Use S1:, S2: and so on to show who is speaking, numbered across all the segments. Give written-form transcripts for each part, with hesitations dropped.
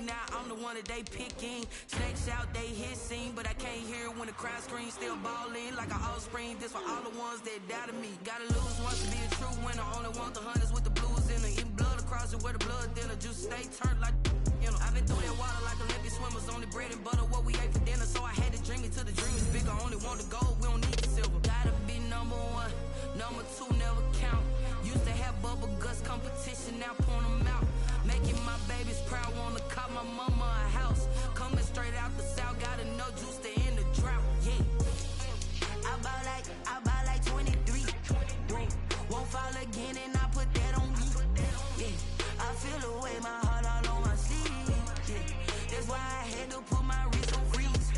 S1: now I'm the one that they picking. Snakes out, they hissing, but I can't hear when the crowd screams. Still balling like an offspring. This for all the ones that doubted me. Gotta lose once to be a true winner. Only want the hunters with the blues in it. Eating blood across it where the blood dinner. Juice stay turned like, you know. I've been through that water like Olympic swimmers. Only bread and butter what we ate for dinner. So I had to dream it till the dream is bigger. Only want the gold, we don't need the silver. Gotta be number one, number two never count. Used to have bubble guts competition, now point them out. Making my babies proud, wanna cop my mama a house. Coming straight out the south, got enough juice to end the drought. Yeah, I buy like 23. Won't fall again and I put that on me. Yeah, I feel the way, my heart all on my sleeve. Yeah, that's why I had to put my wrist on freeze.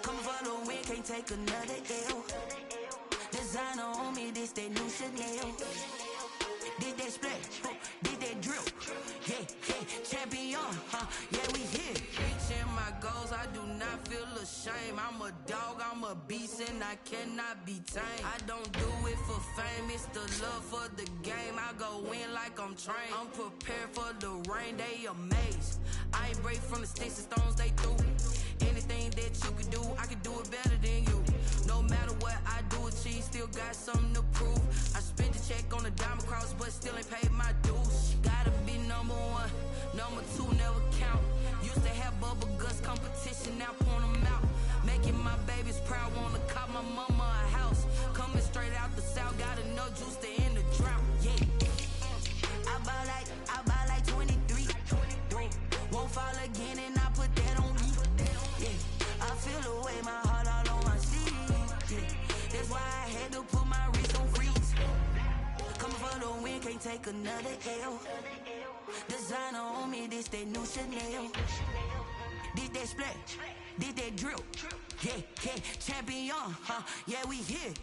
S1: Coming for the win, can't take another L. Designer on me, this that new Chanel. Did that splash, did that drill. Yeah, champion, yeah, we here. Reaching my goals, I do not feel ashamed. I'm a dog, I'm a beast, and I cannot be tamed. I don't do it for fame, it's the love for the game. I go in like I'm trained. I'm prepared for the rain, they amazed. I ain't break from the sticks and stones they threw. Anything that you could do, I could do it better than you. No matter what I do, achieve, still got something to prove. I spent the check on the diamond cross, but still ain't paid my dues. Gotta be number one, number two never count. Used to have bubble guts competition, now point them out. Making my babies proud, wanna cop my mama a house. Coming straight out the south, got enough juice to end the drought. Yeah, I buy like 23. Won't fall again and I put that on me. Yeah, I feel the way, my heart all on my sleeve. Yeah, that's why I had to put my wrist on freeze. Coming for the win, can't take another L. Designer on me, this that new Chanel. Did that splash, did that drill. Yeah, champion, yeah, we here.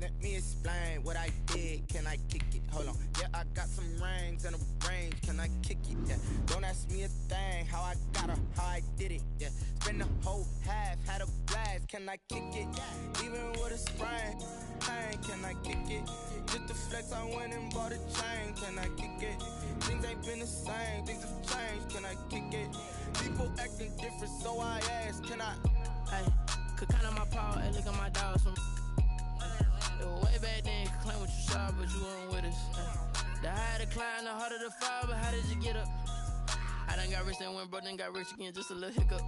S2: Let me explain what I did. Can I kick it? Hold on. Yeah, I got some rings and a range. Can I kick it? Yeah. Don't ask me a thing. How I got her, how I did it. Yeah. Spend the whole half, had a blast. Can I kick it? Even with a sprain. Hey, can I kick it? Just the flex, I went and bought a chain. Can I kick it? Things ain't been the same. Things have changed. Can I kick it? People acting different, so I ask. Can I?
S3: Hey, could count on my paw and look at my dogs from. Way back then, you could claim what you saw, but you weren't with us. The higher the climb, the harder the fall, but how did you get up? I done got rich, then went broke, then got rich again, just a little hiccup.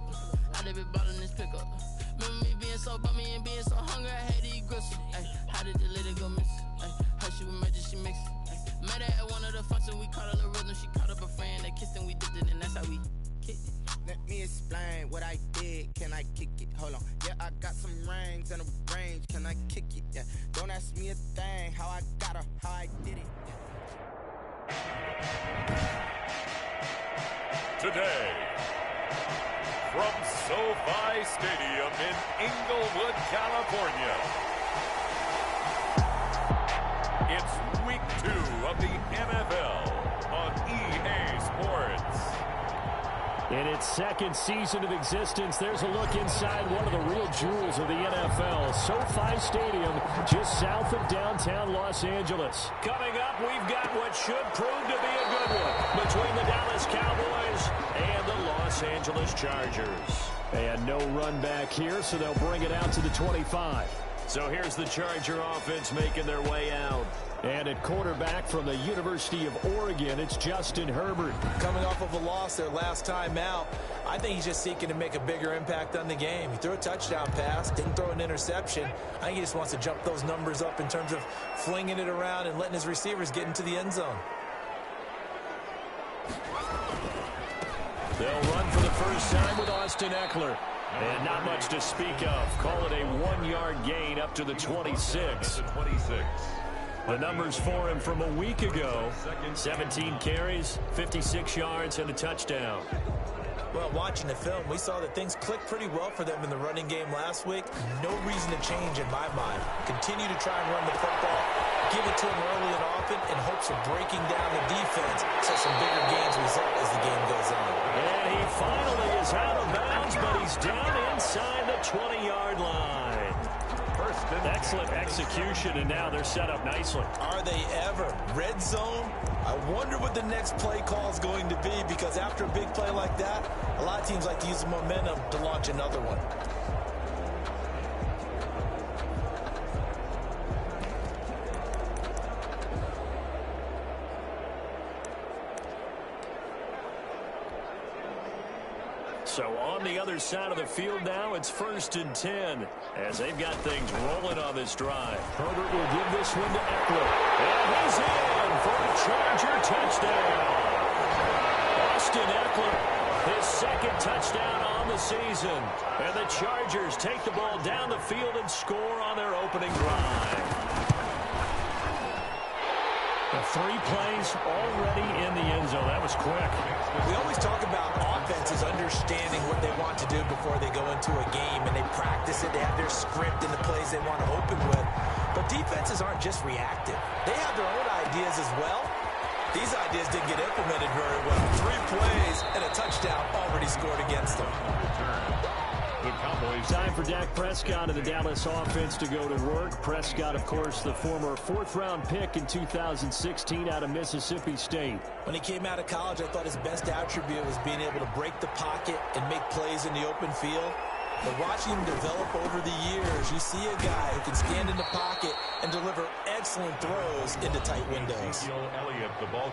S3: I done been ballin' this pickup. Remember me being so bummy and being so hungry, I had to eat gristle. Ay, how did the lady go miss? Ay, how she was magic, she mixed. Met her at one of the functions, we caught a little rhythm, she caught up a friend, they kissed and we dipped it, and that's how we kicked it.
S2: Let me explain what I did. Can I kick it? Hold on. Yeah, I got some rings and a range. Can I kick it? Yeah. Don't ask me a thing. How I got her, how I did it. Yeah.
S4: Today, from SoFi Stadium in Inglewood, California, it's week 2 of the NFL on EA Sports.
S5: In its second season of existence, there's a look inside one of the real jewels of the NFL, SoFi Stadium, just south of downtown Los Angeles. Coming up, we've got what should prove to be a good one between the Dallas Cowboys and the Los Angeles Chargers. And no run back here, so they'll bring it out to the 25. So here's the Charger offense making their way out. And at quarterback from the University of Oregon, it's Justin Herbert.
S6: Coming off of a loss their last time out, I think he's just seeking to make a bigger impact on the game. He threw a touchdown pass, didn't throw an interception. I think he just wants to jump those numbers up in terms of flinging it around and letting his receivers get into the end zone.
S5: They'll run for the first time with Austin Eckler. And not much to speak of. Call it a 1-yard gain up to the 26. The numbers for him from a week ago: 17 carries, 56 yards, and a touchdown.
S6: Well, watching the film, we saw that things clicked pretty well for them in the running game last week. No reason to change in my mind. Continue to try and run the football, give it to them early and often in hopes of breaking down the defense so some bigger gains result as the game goes on.
S5: And he finally is out of bounds, but he's down inside the 20-yard line. Excellent execution, and now they're set up nicely.
S6: Are they ever? Red zone? I wonder what the next play call is going to be, because after a big play like that, a lot of teams like to use the momentum to launch another one.
S5: So on the other side of the field now, it's 1st and 10 as they've got things rolling on this drive. Herbert will give this one to Eckler. And he's in for a Charger touchdown. Austin Eckler, his second touchdown on the season. And the Chargers take the ball down the field and score on their opening drive. The 3 plays already in the end zone. That was quick.
S6: We always talk about offenses understanding what they want to do before they go into a game, and they practice it. They have their script and the plays they want to open with. But defenses aren't just reactive. They have their own ideas as well. These ideas didn't get implemented very well. 3 plays and a touchdown already scored against them.
S5: Time for Dak Prescott of the Dallas offense to go to work. Prescott, of course, the former 4th-round pick in 2016 out of Mississippi State.
S6: When he came out of college, I thought his best attribute was being able to break the pocket and make plays in the open field. But watching him develop over the years, you see a guy who can stand in the pocket and deliver excellent throws into tight windows.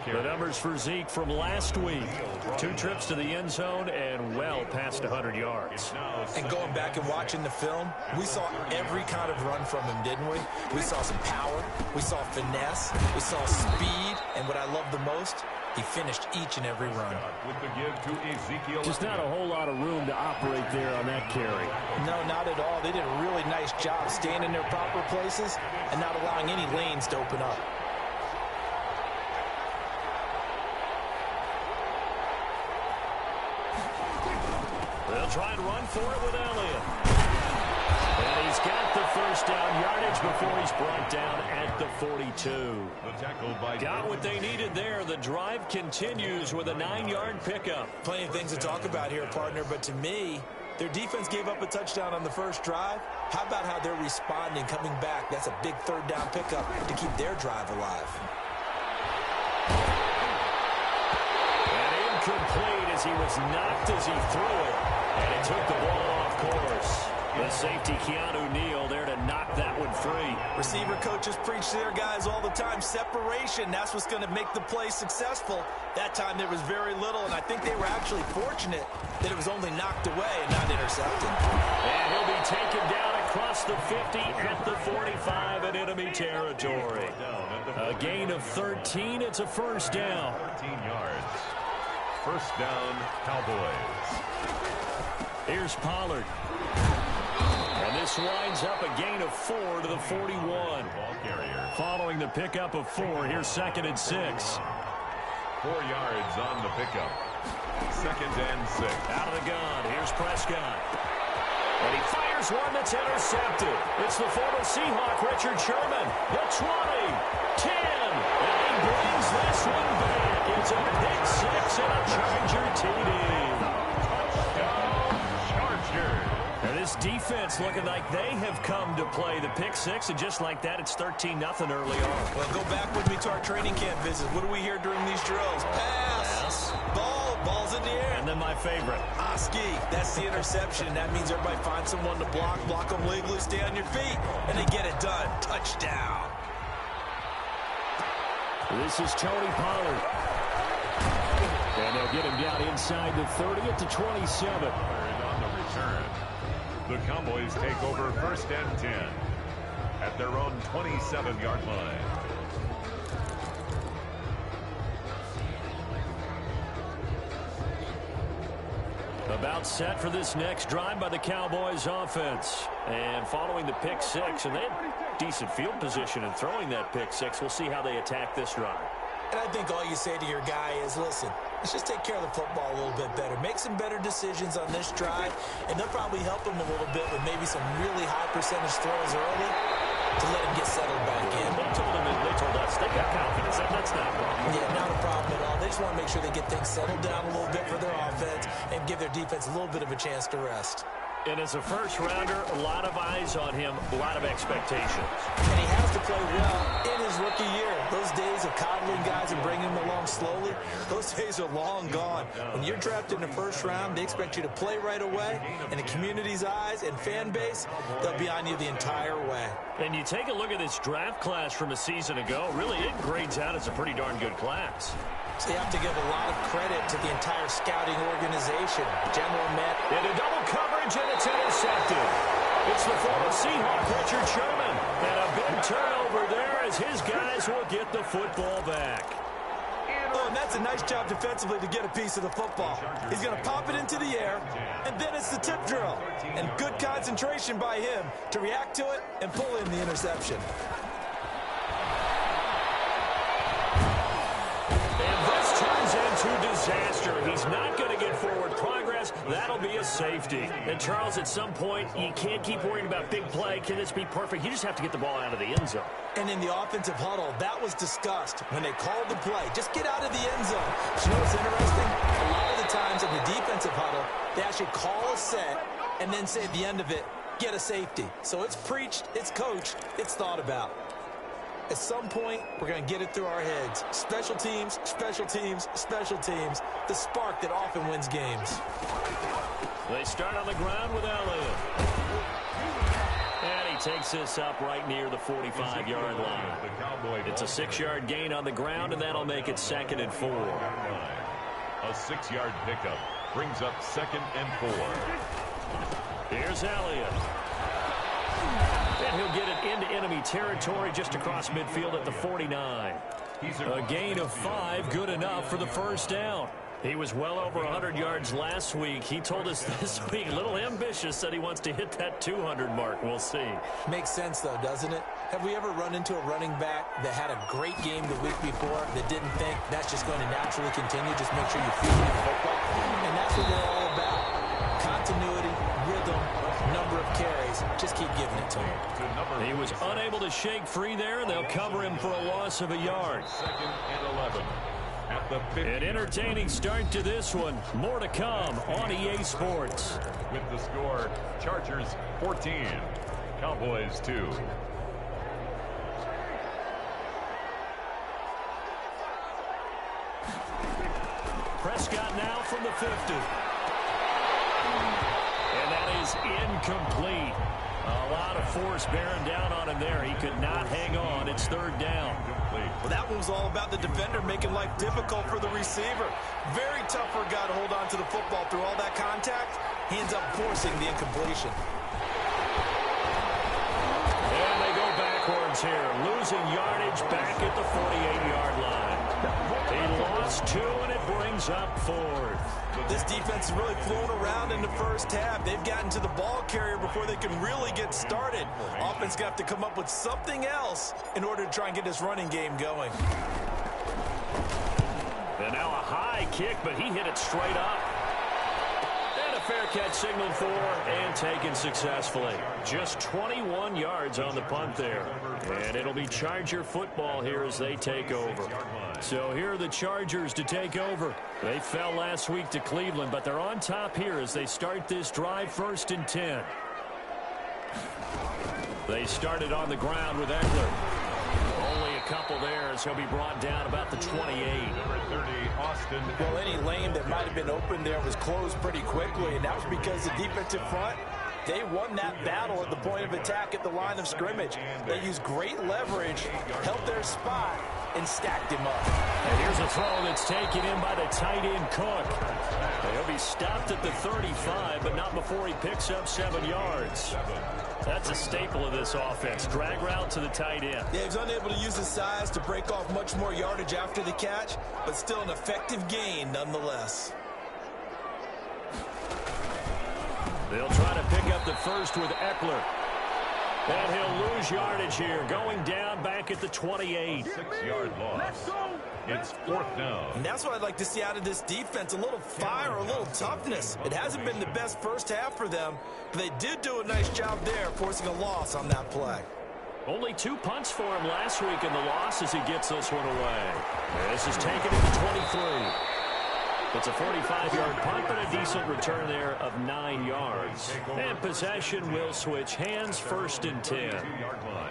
S5: The numbers for Zeke from last week. 2 trips to the end zone and well past 100 yards.
S6: And going back and watching the film, we saw every kind of run from him, didn't we? We saw some power, we saw finesse, we saw speed, and what I love the most, he finished each and every run.
S5: Just not a whole lot of room to operate there on that carry.
S6: No, not at all. They did a really nice job staying in their proper places and not allowing any lanes to open up.
S5: They'll try and run for it with Elliott. And he's got the first down yardage before he's brought down at the 42. Got what they needed there. The drive continues with a 9-yard pickup.
S6: Plenty of things to talk about here, partner, but to me, their defense gave up a touchdown on the first drive. How about how they're responding, coming back? That's a big 3rd down pickup to keep their drive alive.
S5: And incomplete as he was knocked as he threw it. And it took the ball off course. The safety, Keanu Neal, there to knock that one free.
S6: Receiver coaches preach to their guys all the time. Separation, that's what's going to make the play successful. That time there was very little, and I think they were actually fortunate that it was only knocked away and not intercepted.
S5: And he'll be taken down across the 50 at the 45 in enemy territory. A gain of 13. It's a 1st down.
S4: 13 yards. 1st down, Cowboys.
S5: Here's Pollard. And this winds up a gain of 4 to the 41.
S4: Ball carrier.
S5: Following the pickup of 4, here's 2nd and 6.
S4: 4 yards on the pickup. 2nd and 6.
S5: Out of the gun, here's Prescott. And he fires one that's intercepted. It's the former Seahawk, Richard Sherman. The 20, 10, and he brings this one back. It's a pick 6 and a Charger TD. And this defense looking like they have come to play the pick 6, and just like that, it's 13-0 early on.
S6: Well, go back with me to our training camp visit. What do we hear during these drills? Pass. Ball's in the air.
S5: And then my favorite.
S6: Ski. That's the interception. That means everybody finds someone to block them legally, stay on your feet, and they get it done. Touchdown.
S5: This is Tony Pollard. And they'll get him down inside the 30 at the 27.
S4: On the return. The Cowboys take over 1st and 10 at their own 27-yard line.
S5: About set for this next drive by the Cowboys offense. And following the pick 6, and they had decent field position in throwing that pick 6. We'll see how they attack this drive.
S6: And I think all you say to your guy is, listen, let's just take care of the football a little bit better. Make some better decisions on this drive, and they'll probably help him a little bit with maybe some really high percentage throws early to let him get settled back in.
S5: They told us they got confidence. That's not a problem.
S6: Yeah, not a problem at all. They just want to make sure they get things settled down a little bit for their offense and give their defense a little bit of a chance to rest.
S5: And as a first-rounder, a lot of eyes on him, a lot of expectations.
S6: And he has to play well in his rookie year. Those days of coddling guys and bringing them along slowly, those days are long gone. When you're drafted in the first round, they expect you to play right away. And the community's eyes and fan base, they'll be on you the entire way.
S5: And you take a look at this draft class from a season ago, really it grades out as a pretty darn good class.
S6: So you have to give a lot of credit to the entire scouting organization. General Matt.
S5: Into double coverage, and it's intercepted. It's the former Seahawk, Richard Sherman. And a big turnover there as his guys will get the football back.
S6: Oh, and that's a nice job defensively to get a piece of the football. He's going to pop it into the air, and then it's the tip drill. And good concentration by him to react to it and pull in the interception.
S5: To disaster. He's not going to get forward progress. That'll be a safety. And, Charles, at some point, you can't keep worrying about big play. Can this be perfect? You just have to get the ball out of the end zone.
S6: And in the offensive huddle, that was discussed when they called the play. Just get out of the end zone. But you know what's interesting? A lot of the times in the defensive huddle, they actually call a set and then say at the end of it, get a safety. So it's preached, it's coached, it's thought about. At some point, we're going to get it through our heads. Special teams, special teams, special teams. The spark that often wins games.
S5: They start on the ground with Elliott. And he takes this up right near the 45-yard line. It's a 6-yard gain on the ground, and that'll make it 2nd and 4.
S4: A 6-yard pickup brings up 2nd and 4.
S5: Here's Elliott. And he'll get it into enemy territory just across midfield at the 49. A gain of 5, good enough for the first down. He was well over 100 yards last week. He told us this week, a little ambitious, said he wants to hit that 200 mark. We'll see.
S6: Makes sense, though, doesn't it? Have we ever run into a running back that had a great game the week before that didn't think that's just going to naturally continue? Just make sure you feed him the football. And that's what they're all about. Continuity, rhythm, number of carries. Just keep giving it to him.
S5: He was unable to shake free there, and they'll cover him for a loss of a yard.
S4: 2nd and 11.
S5: An entertaining start to this one. More to come on EA Sports.
S4: With the score, Chargers 14, Cowboys 2.
S5: Prescott now from the 50. And that is incomplete. A lot of force bearing down on him there. He could not hang on. It's 3rd down.
S6: Well, that one was all about the defender making life difficult for the receiver. Very tough for a guy to hold on to the football through all that contact. He ends up forcing the incompletion.
S5: And they go backwards here, losing yardage back at the 48-yard line. He lost 2, and it brings up 4th.
S6: This defense has really flown around in the first half. They've gotten to the ball carrier before they can really get started. Offense going to have to come up with something else in order to try and get this running game going.
S5: And now a high kick, but he hit it straight up. And a fair catch signaled for and taken successfully. Just 21 yards on the punt there. And it'll be Charger football here as they take over. So here are the Chargers to take over. They fell last week to Cleveland, but they're on top here as they start this drive 1st and 10. They started on the ground with Eckler. Only a couple there as he'll be brought down about the 28.
S4: Number 30, Austin.
S6: Well, any lane that might have been open there was closed pretty quickly, and that was because the defensive front, they won that battle at the point of attack at the line of scrimmage. They used great leverage, held their spot, and stacked him up.
S5: And here's a throw that's taken in by the tight end Cook. He'll be stopped at the 35, but not before he picks up 7 yards. That's a staple of this offense. Drag route to the tight end.
S6: Yeah, he's unable to use his size to break off much more yardage after the catch, but still an effective gain nonetheless.
S5: They'll try to pick up the first with Eckler. And he'll lose yardage here, going down back at the 28.
S4: 6-yard loss. It's 4th down.
S6: And that's what I'd like to see out of this defense, a little fire, a little toughness. It hasn't been the best first half for them, but they did do a nice job there, forcing a loss on that play.
S5: Only 2 punts for him last week in the loss as he gets this one away. This is taken to the 23. It's a 45-yard punt, but a decent return there of 9 yards. And possession will switch hands, 1st and 10.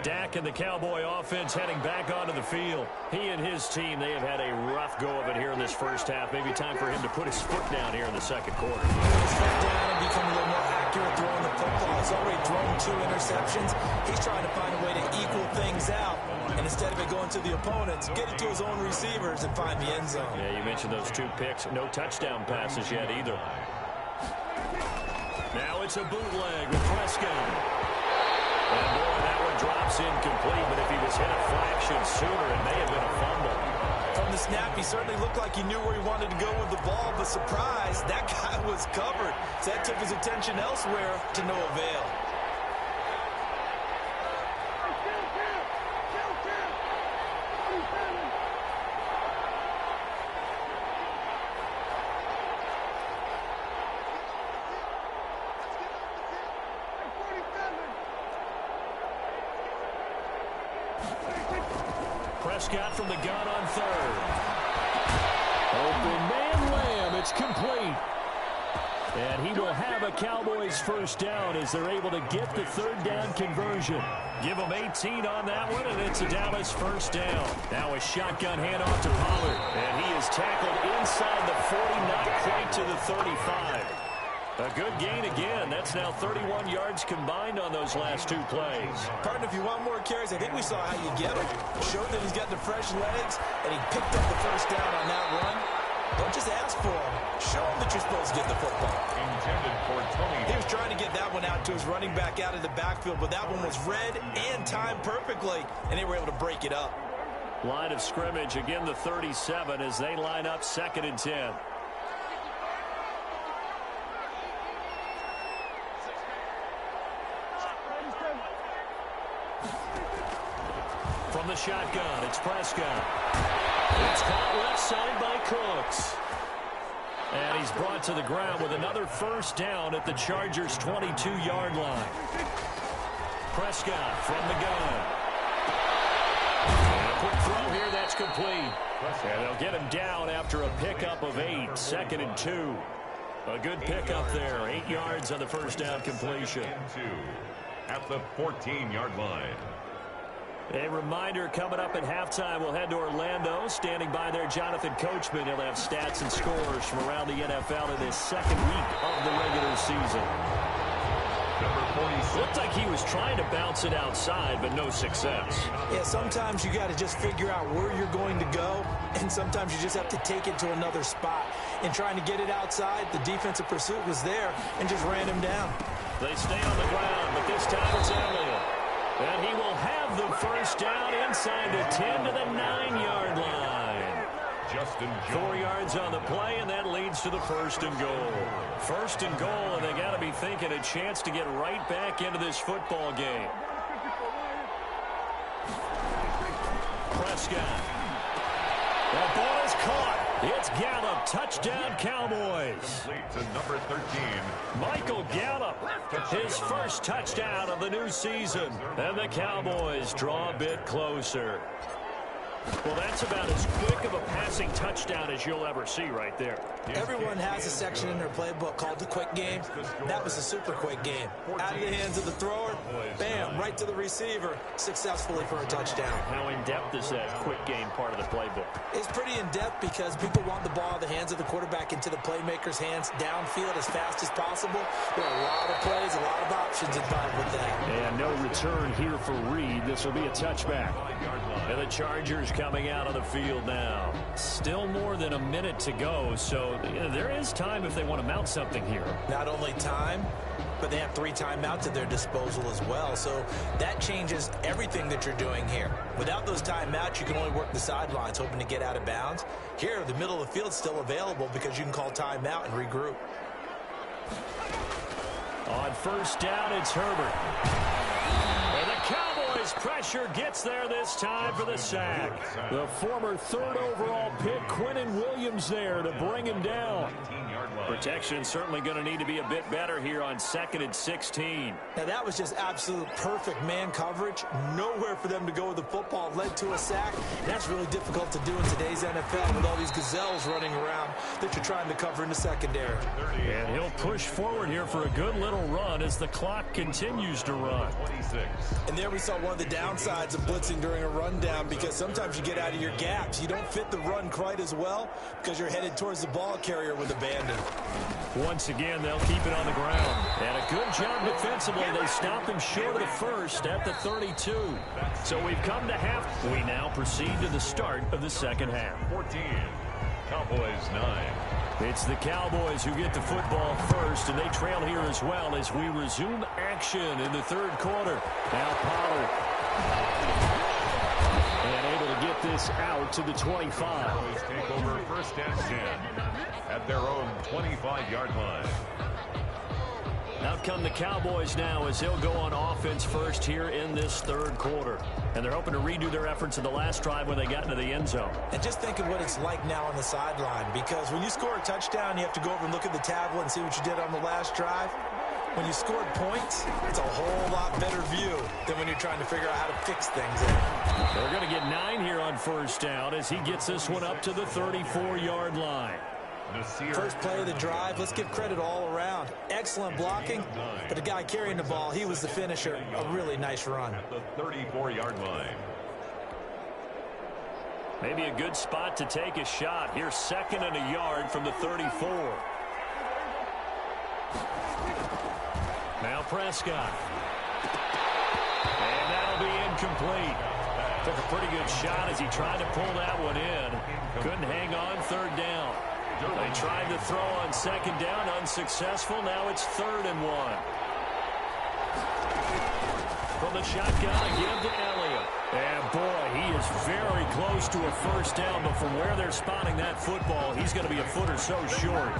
S5: Dak and the Cowboy offense heading back onto the field. He and his team, they have had a rough go of it here in this first half. Maybe time for him to put his foot down here in the second quarter.
S6: His foot down and become a little more accurate throwing the football. He's already thrown 2 interceptions. He's trying to find a way to equal things out. And instead of it going to the opponents, get it to his own receivers and find the end zone.
S5: Yeah, you mentioned those 2 picks. No touchdown passes yet either. Now it's a bootleg with Prescott. And boy, that one drops incomplete, but if he was hit a fraction sooner, it may have been a fumble.
S6: From the snap, he certainly looked like he knew where he wanted to go with the ball, but surprise, that guy was covered. So that took his attention elsewhere to no avail.
S5: Prescott from the gun on 3rd. Open man Lamb. It's complete. And he will have a Cowboys first down as they're able to get the 3rd down conversion. Give them 18 on that one, and it's a Dallas first down. Now a shotgun handoff to Pollard. And he is tackled inside the 40, not quite to the 35. A good gain again. That's now 31 yards combined on those last 2 plays.
S6: Partner, if you want more carries, I think we saw how you get them. Showed that he's got the fresh legs, and he picked up the first down on that run. Don't just ask for him. Show him that you're supposed to get the football.
S4: Intended for Tony.
S6: He was trying to get that one out to his running back out of the backfield, but that one was read and timed perfectly, and they were able to break it up.
S5: Line of scrimmage, again the 37 as they line up 2nd and 10. From the shotgun, it's Prescott. It's caught left side by Cooks. And he's brought to the ground with another first down at the Chargers' 22-yard line. Prescott from the gun. And a quick throw here, that's complete. And they'll get him down after a pickup of 8, 2nd and 2. A good pickup there, 8 yards on the first down completion.
S4: At the 14-yard line.
S5: A reminder, coming up at halftime, we'll head to Orlando. Standing by there, Jonathan Coachman. He'll have stats and scores from around the NFL in his 2nd week of the regular season.
S4: Number 46.
S5: Looked like he was trying to bounce it outside, but no success.
S6: Yeah, sometimes you got to just figure out where you're going to go, and sometimes you just have to take it to another spot. In trying to get it outside, the defensive pursuit was there and just ran him down.
S5: They stay on the ground, but this time it's Elliott. And he will have the first down inside the 10 to the 9-yard line.
S4: Justin
S5: 4 yards on the play, and that leads to the 1st and goal. 1st and goal, and they got to be thinking a chance to get right back into this football game. Prescott. That ball is caught. It's Gallup. Touchdown, Cowboys.
S4: to number 13.
S5: Michael Gallup, his first touchdown of the new season. And the Cowboys draw a bit closer. Well, that's about as quick of a passing touchdown as you'll ever see right there.
S6: Everyone has a section in their playbook called the quick game. That was a super quick game. Out of the hands of the thrower, bam, right to the receiver, successfully for a touchdown.
S5: How in-depth is that quick game part of the playbook?
S6: It's pretty in-depth because people want the ball out of the hands of the quarterback into the playmaker's hands downfield as fast as possible. There are a lot of plays, a lot of options involved with that.
S5: And no return here for Reed. This will be a touchback. And the Chargers coming out on the field now. Still more than a minute to go, so there is time if they want to mount something here.
S6: Not only time, but they have 3 timeouts at their disposal as well, so that changes everything that you're doing here. Without those timeouts, you can only work the sidelines, hoping to get out of bounds. Here, the middle of the field's still available because you can call timeout and regroup.
S5: On first down, it's Herbert. And the As pressure gets there this time for the sack. The former third overall pick, Quinnen Williams, there to bring him down. Protection certainly going to need to be a bit better here on 2nd and 16.
S6: Now that was just absolute perfect man coverage. Nowhere for them to go with the football. Led to a sack. That's really difficult to do in today's NFL with all these gazelles running around that you're trying to cover in the secondary.
S5: And he'll push forward here for a good little run as the clock continues to run.
S6: And there we saw one of the downsides of blitzing during a rundown, because sometimes you get out of your gaps. You don't fit the run quite as well because you're headed towards the ball carrier with abandon.
S5: Once again, they'll keep it on the ground. And a good job defensively. They stop him short of the first at the 32. So we've come to half. We now proceed to the start of the second half.
S4: 14, Cowboys 9.
S5: It's the Cowboys who get the football first, and they trail here as well as we resume action in the third quarter. Now Pollard. And able to get this out to the 25.
S4: Cowboys take over 1st and 10 at their own 25-yard line.
S5: Out come the Cowboys now as they'll go on offense first here in this third quarter. And they're hoping to redo their efforts in the last drive when they got into the end zone.
S6: And just think of what it's like now on the sideline, because when you score a touchdown, you have to go over and look at the tablet and see what you did on the last drive. When you scored points, it's a whole lot better view than when you're trying to figure out how to fix things.
S5: They're going to get 9 here on first down as he gets this one up to the 34-yard line.
S6: First play of the drive, let's give credit all around. Excellent blocking, but the guy carrying the ball, he was the finisher. A really nice run.
S4: At the 34-yard line.
S5: Maybe a good spot to take a shot. Here's 2nd and a yard from the 34. Now Prescott. And that'll be incomplete. Took a pretty good shot as he tried to pull that one in. Couldn't hang on 3rd down. They tried to throw on 2nd down, unsuccessful. Now it's 3rd and 1. From the shotgun, again to Elliott. And boy, he is very close to a first down, but from where they're spotting that football, he's going to be a foot or so short.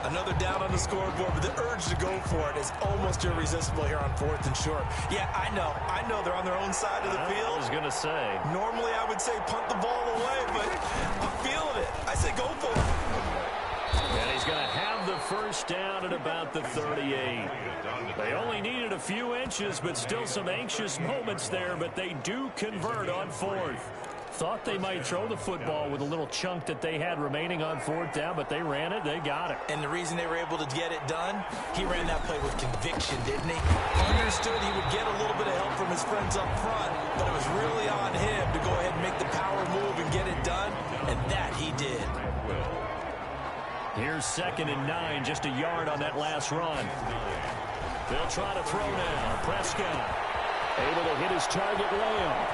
S6: Another down on the scoreboard, but the urge to go for it is almost irresistible here on 4th and short. Yeah, I know they're on their own side of the field.
S5: I was going to say.
S6: Normally I would say punt the ball away, but I'm feeling it. I say go for it.
S5: And he's going to have the first down at about the 38. They only needed a few inches, but still some anxious moments there, but they do convert on 4th. Thought they might throw the football with a little chunk that they had remaining on 4th down, but they ran it, they got it.
S6: And the reason they were able to get it done, he ran that play with conviction, didn't he? Understood he would get a little bit of help from his friends up front, but it was really on him to go ahead and make the power move and get it done, and that he did.
S5: Here's 2nd and 9, just a yard on that last run. They'll try to throw now. Prescott able to hit his target, Lamb.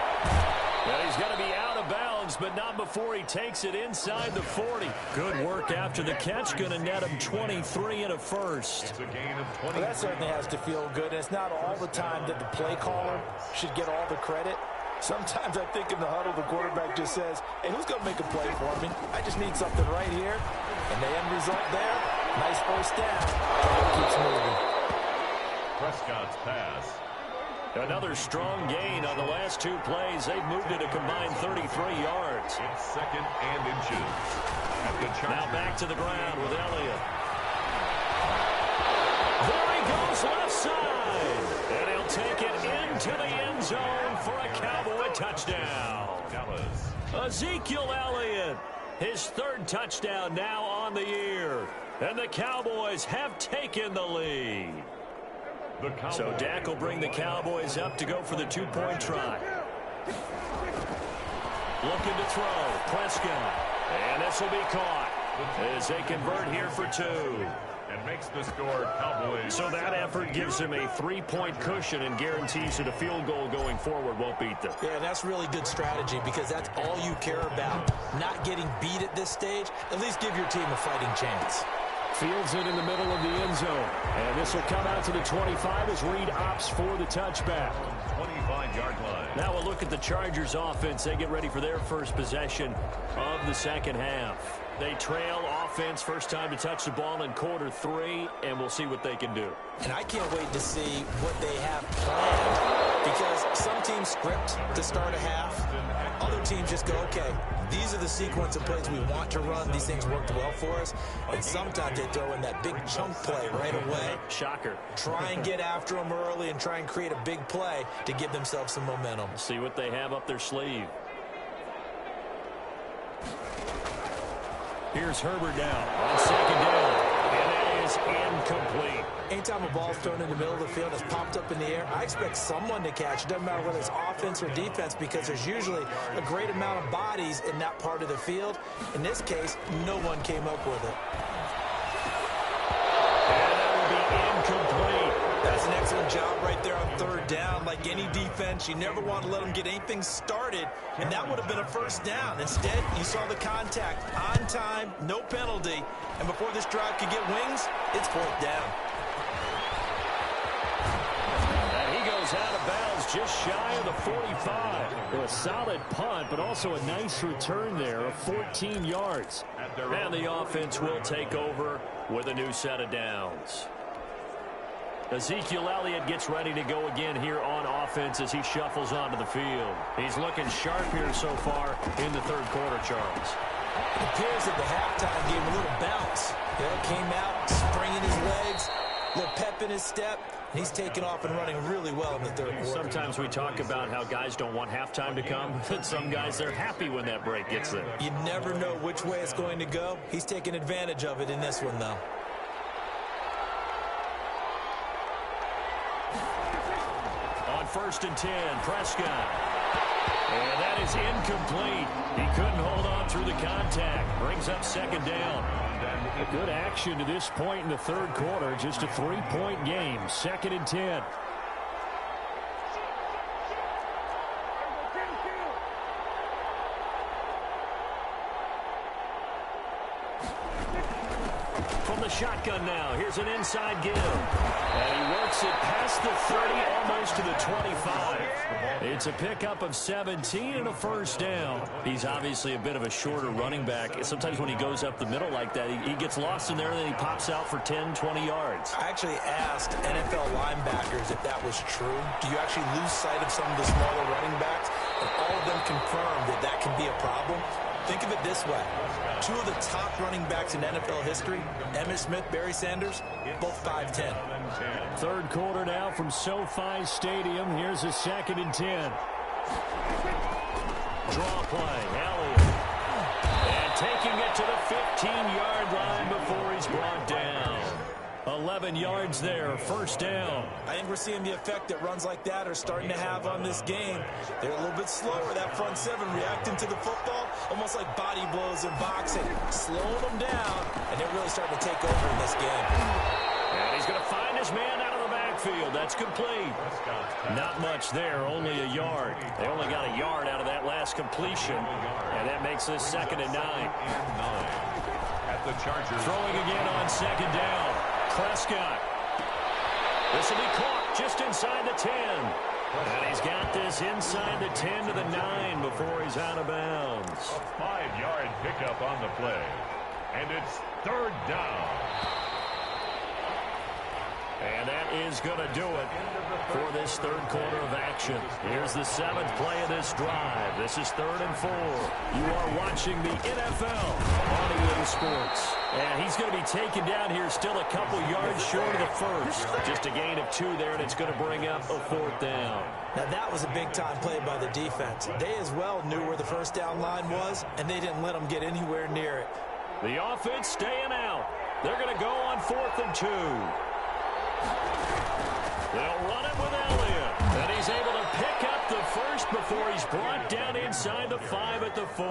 S5: And he's going to be out of bounds, but not before he takes it inside the 40. Good work after the catch. Going to net him 23 and a first.
S4: It's a gain of 20.
S6: Well, that certainly has to feel good. And it's not all the time that the play caller should get all the credit. Sometimes I think in the huddle, the quarterback just says, hey, who's going to make a play for me? I just need something right here. And the end result there, nice first down. Keeps moving.
S4: Prescott's pass.
S5: Another strong gain on the last 2 plays. They've moved it a combined 33 yards.
S4: It's 2nd and inches. At the
S5: now back to the ground with Elliott. There he goes left side. And he'll take it into the end zone for a Cowboy touchdown.
S4: Dallas.
S5: Ezekiel Elliott, his 3rd touchdown now on the year. And the Cowboys have taken the lead. So Dak will bring the Cowboys up to go for the 2-point try. Looking to throw. Prescott. And this will be caught as they convert here for 2.
S4: And makes the score Cowboys.
S5: So that effort gives them a 3-point cushion and guarantees that a field goal going forward won't beat them.
S6: Yeah, that's really good strategy because that's all you care about. Not getting beat at this stage. At least give your team a fighting chance.
S5: Fields it in the middle of the end zone. And this will come out to the 25 as Reed opts for the touchback.
S4: 25-yard line.
S5: Now we'll look at the Chargers offense. They get ready for their first possession of the second half. They trail offense, first time to touch the ball in quarter 3, and we'll see what they can do.
S6: And I can't wait to see what they have planned because Some teams script to start a half. Other teams just go, okay, these are the sequence of plays we want to run. These things worked well for us. And sometimes they throw in that big chunk play right away.
S5: Shocker.
S6: Try and get after them early and try and create a big play to give themselves some momentum.
S5: See what they have up their sleeve. Here's Herbert now on second down. And that is incomplete.
S6: Anytime a ball's thrown in the middle of the field, it's popped up in the air, I expect someone to catch. It doesn't matter whether it's offense or defense, because there's usually a great amount of bodies in that part of the field. In this case, no one came up with it.
S5: And that will be incomplete.
S6: That's an excellent job right there on third down. Like any defense, you never want to let them get anything started, and that would have been a first down. Instead, you saw the contact on time, no penalty, and before this drive could get wings, it's fourth down.
S5: And he goes out of bounds just shy of the 45. A solid punt, but also a nice return there of 14 yards. And the offense will take over with a new set of downs. Ezekiel Elliott gets ready to go again here on offense as he shuffles onto the field. He's looking sharp here so far in the third quarter, Charles.
S6: It appears that the halftime gave him a little bounce. Came out, springing his legs, a little pep in his step, and he's taken off and running really well in the third quarter.
S5: Sometimes we talk about how guys don't want halftime to come, but some guys, they're happy when that break gets there.
S6: You never know which way it's going to go. He's taking advantage of it in this one, though.
S5: First and 10, Prescott. And that is incomplete. He couldn't hold on through the contact. Brings up second down. A good action to this point in the third quarter. Just a 3-point game. Second and 10. From the shotgun now. Here's an inside give. And he works it past the 30, almost to the 25. It's a pickup of 17 and a first down. He's obviously a bit of a shorter running back. Sometimes when he goes up the middle like that, he gets lost in there, and then he pops out for 10, 20 yards.
S6: I actually asked NFL linebackers if that was true. Do you actually lose sight of some of the smaller running backs? And all of them confirmed that that can be a problem. Think of it this way. Two of the top running backs in NFL history, Emmitt Smith, Barry Sanders, both 5'10".
S5: Third quarter now from SoFi Stadium. Here's a second and 10. Draw play, Elliott. And taking it to the 15-yard line before he's brought down. 11 yards there, first down.
S6: I think we're seeing the effect that runs like that are starting to have on this game. They're a little bit slower, that front seven, reacting to the football, almost like body blows in boxing, slowing them down, and they're really starting to take over in this game.
S5: And he's going to find his man out of the backfield. That's complete. Not much there, only a yard. They only got a yard out of that last completion, and that makes this second and 9.
S4: At the Chargers.
S5: Throwing again on second down. Prescott. This will be caught just inside the 10. And he's got this inside the 10 to the 9 before he's out of bounds.
S4: A 5-yard pickup on the play. And it's third down. And that is going to do it for this third quarter of action. Here's the 7th play of this drive. This is 3rd and 4. You are watching the NFL on EA Sports. And he's going to be taken down here still a couple yards short of the first. Just a gain of 2 there, and it's going to bring up a 4th down.
S6: Now that was a big-time play by the defense. They as well knew where the first down line was, and they didn't let them get anywhere near it.
S5: The offense staying out. They're going to go on 4th and 2. They'll run it with Elliott. And he's able to pick up the first before he's brought down inside the 5 at the 4.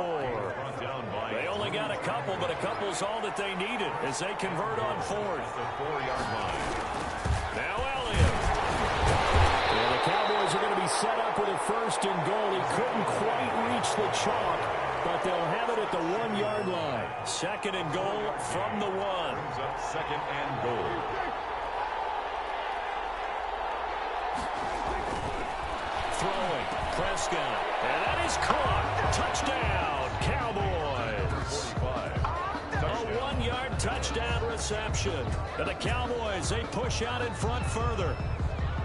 S5: They only got a couple, but a couple's all that they needed as they convert on 4th.
S4: The 4-yard line.
S5: Now Elliott. And the Cowboys are going to be set up with a 1st and goal. He couldn't quite reach the chalk, but they'll have it at the 1-yard line. 2nd and goal from the 1.
S4: Brings up 2nd and goal.
S5: Throwing, Prescott, and that is caught. Touchdown, Cowboys.
S4: 45.
S5: A 1-yard touchdown reception. And the Cowboys, they push out in front further.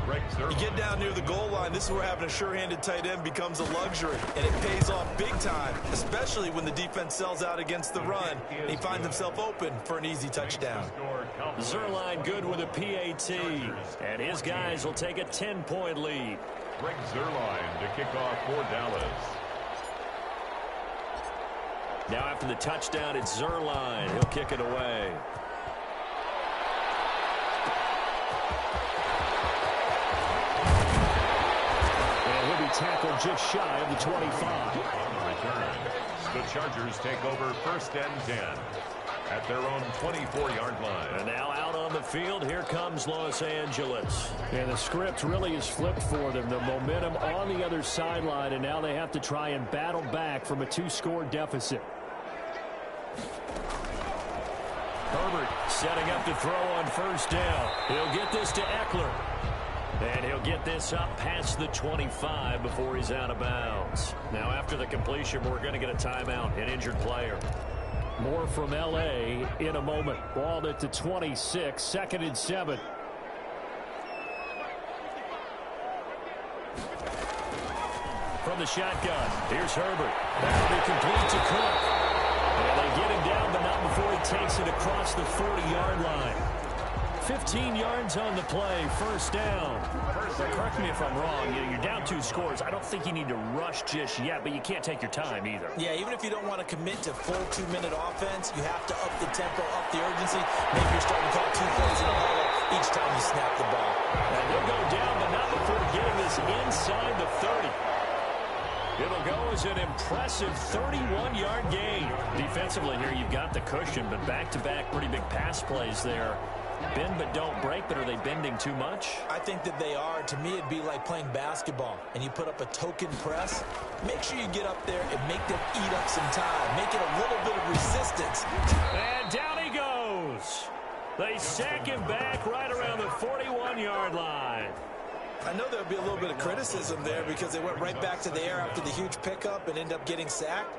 S6: You get down near the goal line, this is where having a sure-handed tight end becomes a luxury, and it pays off big time, especially when the defense sells out against the run, and he finds himself open for an easy touchdown.
S5: Zerline good with a PAT, and his guys will take a 10-point lead.
S7: Greg Zerline to kick off for Dallas.
S5: Now after the touchdown, it's Zerline. He'll kick it away. Tackled just shy of the 25.
S7: Return. The Chargers take over 1st and 10 at their own 24-yard line.
S5: And now out on the field, here comes Los Angeles. And the script really is flipped for them. The momentum on the other sideline, and now they have to try and battle back from a 2-score deficit. Herbert setting up to throw on 1st down. He'll get this to Eckler. And he'll get this up past the 25 before he's out of bounds. Now, after the completion, we're going to get a timeout, an injured player. More from L.A. in a moment. Ball at the 26, 2nd and 7. From the shotgun, here's Herbert. That'll be complete to Cook. And they get him down, but not before he takes it across the 40-yard line. 15 yards on the play, 1st down. Now, correct me if I'm wrong. You're down 2 scores. I don't think you need to rush just yet, but you can't take your time either.
S6: Yeah, even if you don't want to commit to full 2-minute offense, you have to up the tempo, up the urgency. Maybe you're starting to call 2 plays in a huddle each time you snap the ball.
S5: And he'll go down, but not before getting this inside the 30. It'll go as an impressive 31-yard gain. Defensively here, you've got the cushion, but back-to-back pretty big pass plays there. Bend but don't break, but are they bending too much?
S6: I think that they are. To me, it'd be like playing basketball, and you put up a token press. Make sure you get up there and make them eat up some time. Make it a little bit of resistance.
S5: And down he goes. They sack him back right around the 41-yard line.
S6: I know there'll be a little bit of criticism there because they went right back to the air after the huge pickup and end up getting sacked.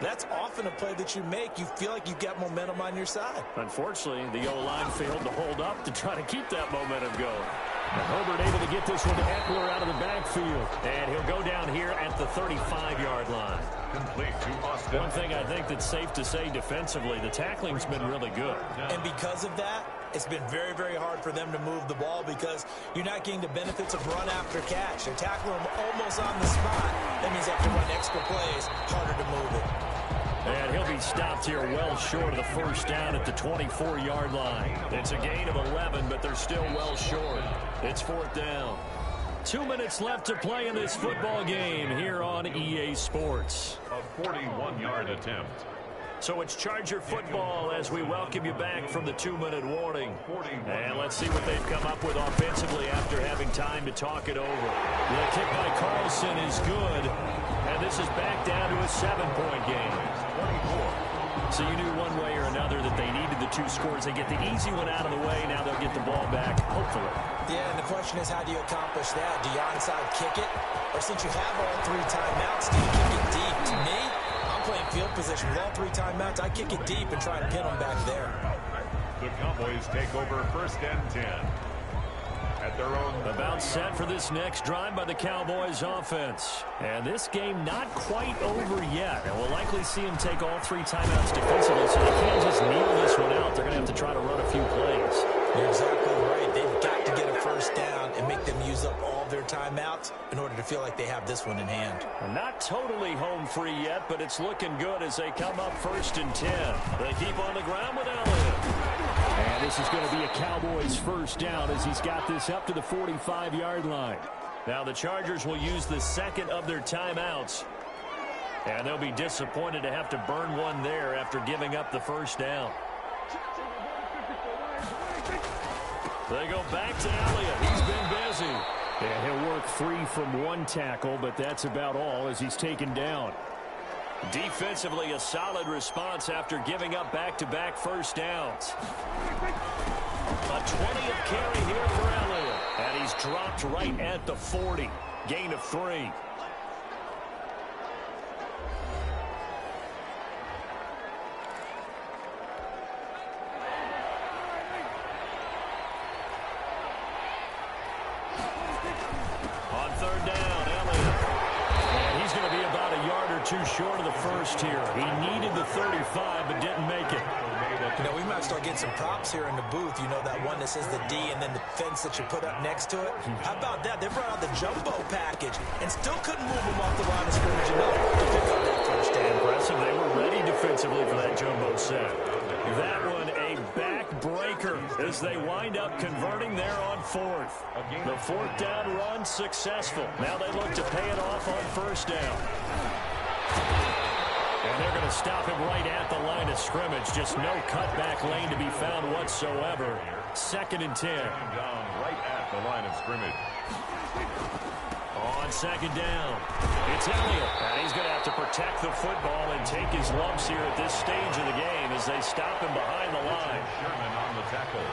S6: That's often a play that you make. You feel like you've got momentum on your side.
S5: Unfortunately, the O-line failed to hold up to try to keep that momentum going. And Herbert able to get this one to Eckler out of the backfield. And he'll go down here at the 35-yard line.
S7: Complete to Austin.
S5: One thing I think that's safe to say defensively, the tackling's been really good.
S6: And because of that, it's been very, very hard for them to move the ball because you're not getting the benefits of run after catch. They're tackling them almost on the spot. That means they have to run extra plays, harder to move it.
S5: And he'll be stopped here well short of the 1st down at the 24-yard line. It's a gain of 11, but they're still well short. It's 4th down. 2 minutes left to play in this football game here on EA Sports.
S7: A 41-yard attempt.
S5: So it's Charger football as we welcome you back from the 2-minute warning. And let's see what they've come up with offensively after having time to talk it over. The kick by Carlson is good. And this is back down to a 7-point game. 24. So you knew one way or another that they needed the 2 scores. They get the easy one out of the way. Now they'll get the ball back, hopefully. Yeah,
S6: and the question is, how do you accomplish that? Do you onside kick it? Or since you have all 3 timeouts, do you kick it deep? To me, I'm playing field position with all 3 timeouts. I kick it deep and try and pin them back there.
S7: The Cowboys take over 1st and 10. At their own.
S5: About set for this next drive by the Cowboys offense. And this game not quite over yet. And we'll likely see him take all 3 timeouts defensively, so they can't just kneel this one out. They're going to have to try to run a few plays.
S6: You're exactly right. They've got to get a 1st down and make them use up all their timeouts in order to feel like they have this one in hand.
S5: Not totally home free yet, but it's looking good as they come up 1st and 10. They keep on the ground with Elliott. And this is going to be a Cowboys 1st down as he's got this up to the 45-yard line. Now the Chargers will use the 2nd of their timeouts. And they'll be disappointed to have to burn one there after giving up the 1st down. They go back to Elliott. He's been busy. And he'll work free from 1 tackle, but that's about all as he's taken down. Defensively, a solid response after giving up back-to-back 1st downs. A 20th carry here for Elliott. And he's dropped right at the 40. Gain of 3. too short of the first here. He needed the 35, but didn't make it.
S6: You know, we might start getting some props here in the booth. You know, that one that says the D and then the fence that you put up next to it. How about that? They brought out the jumbo package and still couldn't move them off the line of scrimmage enough to pick up that first down.
S5: Impressive. They were ready defensively for that jumbo set. That one a backbreaker as they wind up converting there on fourth. The fourth down run successful. Now they look to pay it off on first down. And they're going to stop him right at the line of scrimmage. Just no cutback lane to be found whatsoever. 2nd and 10.
S7: Down right at the line of scrimmage.
S5: On 2nd down, it's Elliott. And he's going to have to protect the football and take his lumps here at this stage of the game as they stop him behind the line.
S7: Sherman on the tackle.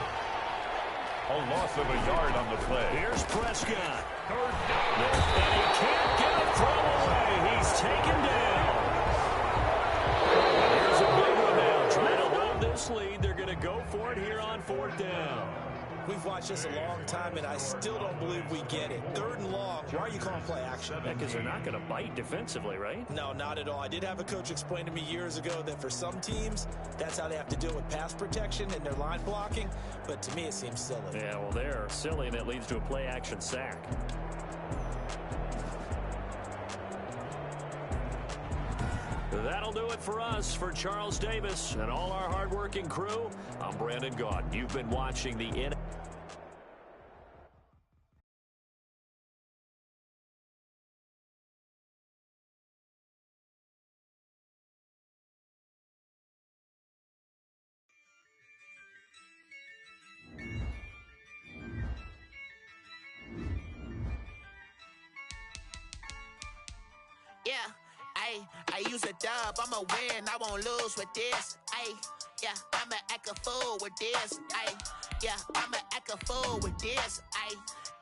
S7: A loss of a yard on the play.
S5: Here's Prescott. And he can't get a throw away. He's taken down. Here's a big one now. Trying to hold this lead. They're going to go for it here on 4th down.
S6: We've watched this a long time, and I still don't believe we get it. 3rd and long. Why are you calling play action?
S5: Because they're not going to bite defensively, right?
S6: No, not at all. I did have a coach explain to me years ago that for some teams, that's how they have to deal with pass protection and their line blocking. But to me, it seems silly.
S5: Yeah, well, they're silly, and it leads to a play-action sack. That'll do it for us. For Charles Davis and all our hardworking crew, I'm Brandon Gaudin. You've been watching the
S2: I use a dub, I'ma win, I won't lose with this. Yeah, I'ma act a fool with this. Yeah, I'ma act a fool with this.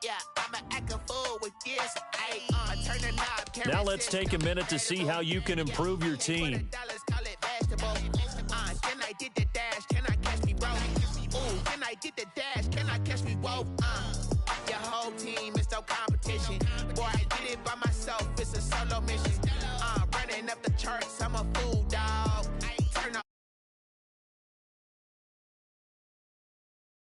S2: Yeah, I'ma act a fool with this. Turn the knob.
S5: Now let's take a minute to see how you can improve your team.
S2: Then I did the dash, can I catch me, bro? Ooh, then I did the dash, can I catch me, whoa? Your whole team is no competition. Boy, I did it by myself, it's a solo mission. Running up the charts, I'm a fool, dog.